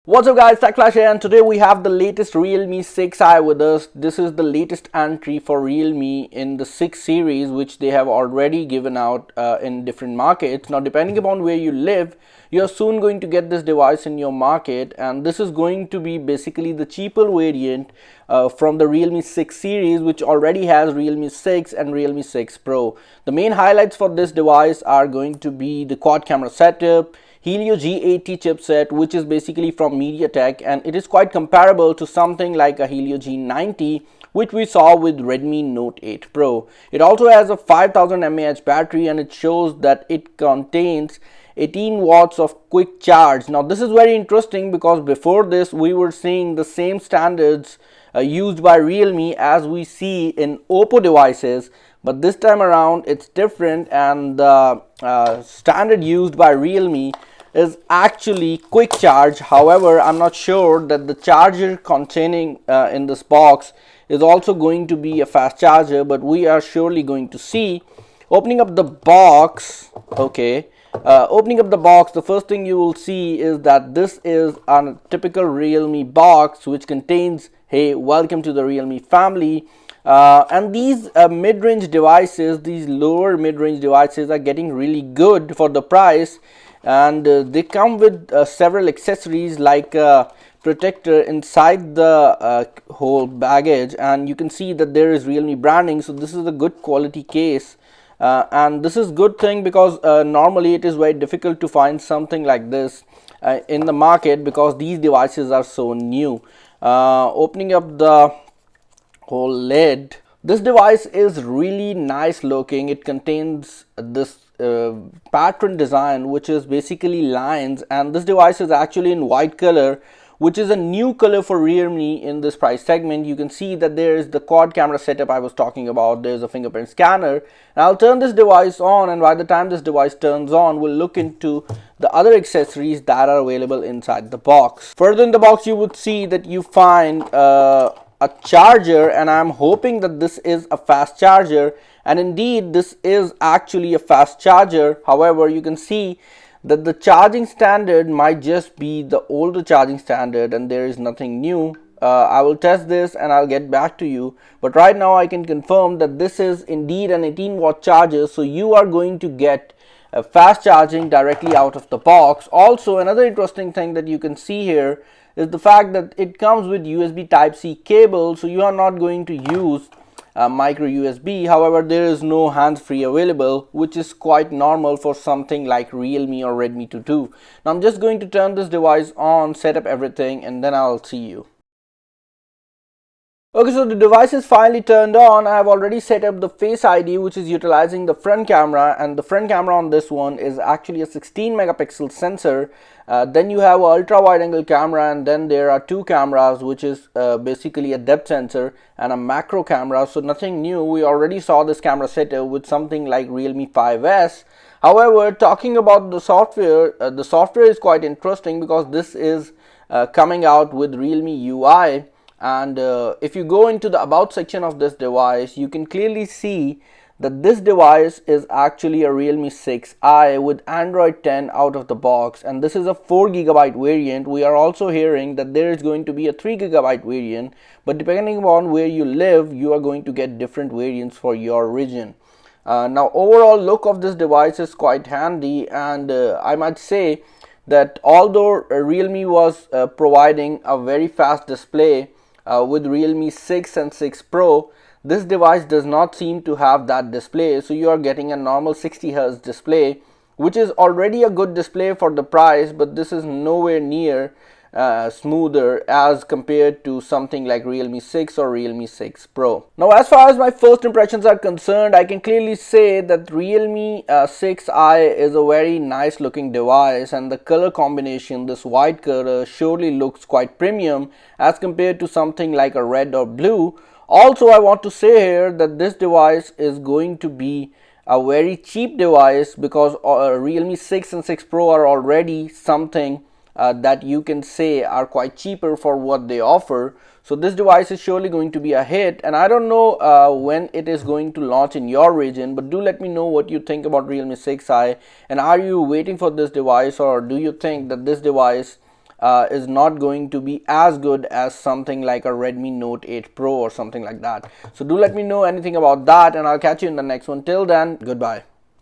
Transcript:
What's up guys, Tech Flash here, and today we have the latest Realme 6i with us. This is the latest entry for Realme in the 6 series, which they have already given out in different markets. Now depending upon where you live, you're soon going to get this device in your market, and this is going to be basically the cheaper variant from the Realme 6 series, which already has Realme 6 and Realme 6 Pro. The main highlights for this device are going to be the quad camera setup, Helio G80 chipset, which is basically from MediaTek, and it is quite comparable to something like a Helio G90, which we saw with Redmi Note 8 Pro. It also has a 5000 mAh battery, and it shows that it contains 18 watts of quick charge. Now this is very interesting because before this we were seeing the same standards used by Realme as we see in Oppo devices, but this time around it's different, and the standard used by Realme is actually quick charge. However, I'm not sure that the charger containing in this box is also going to be a fast charger, but we are surely going to see. Opening up the box, the first thing you will see is that this is a typical Realme box, which contains, hey, welcome to the Realme family. And these mid-range devices, these lower mid-range devices are getting really good for the price, and they come with several accessories like protector inside the whole baggage, and you can see that there is Realme branding, so this is a good quality case. And this is good thing because normally it is very difficult to find something like this in the market because these devices are so new. Opening up the whole lid, this device is really nice looking. It contains this pattern design, which is basically lines, and this device is actually in white color, which is a new color for Realme in this price segment. You can see that there is the quad camera setup I was talking about. There's a fingerprint scanner, and I'll turn this device on, and by the time this device turns on, we'll look into the other accessories that are available inside the box. Further in the box, you would see that you find a charger, and I'm hoping that this is a fast charger, and indeed this is actually a fast charger. However, you can see that the charging standard might just be the older charging standard and there is nothing new. I will test this and I'll get back to you, but right now I can confirm that this is indeed an 18 watt charger, so you are going to get fast charging directly out of the box. Also, another interesting thing that you can see here is the fact that it comes with USB Type-C cable, so you are not going to use micro USB. However, there is no hands-free available, which is quite normal for something like Realme or Redmi to do. Now I'm just going to turn this device on, set up everything, and then I'll see you. Okay, so the device is finally turned on. I have already set up the Face ID, which is utilizing the front camera, and the front camera on this one is actually a 16 megapixel sensor. Then you have an ultra wide angle camera, and then there are two cameras, which is basically a depth sensor and a macro camera. So nothing new. We already saw this camera setup with something like Realme 5S. However, talking about the software is quite interesting because this is coming out with Realme UI. And if you go into the about section of this device, you can clearly see that this device is actually a Realme 6i with Android 10 out of the box, and this is a 4GB variant. We are also hearing that there is going to be a 3GB variant, but depending on where you live, you are going to get different variants for your region. Now overall look of this device is quite handy, and I might say that although Realme was providing a very fast display with Realme 6 and 6 Pro, this device does not seem to have that display, so you are getting a normal 60Hz display, which is already a good display for the price, but this is nowhere near smoother as compared to something like Realme 6 or Realme 6 Pro. Now as far as my first impressions are concerned, I can clearly say that Realme 6i is a very nice looking device, and the color combination, this white color, surely looks quite premium as compared to something like a red or blue. Also, I want to say here that this device is going to be a very cheap device because Realme 6 and 6 Pro are already something that you can say are quite cheaper for what they offer. So this device is surely going to be a hit, and I don't know when it is going to launch in your region, but do let me know what you think about Realme 6i, and are you waiting for this device, or do you think that this device is not going to be as good as something like a Redmi Note 8 Pro or something like that. So do let me know anything about that, and I'll catch you in the next one. Till then, goodbye.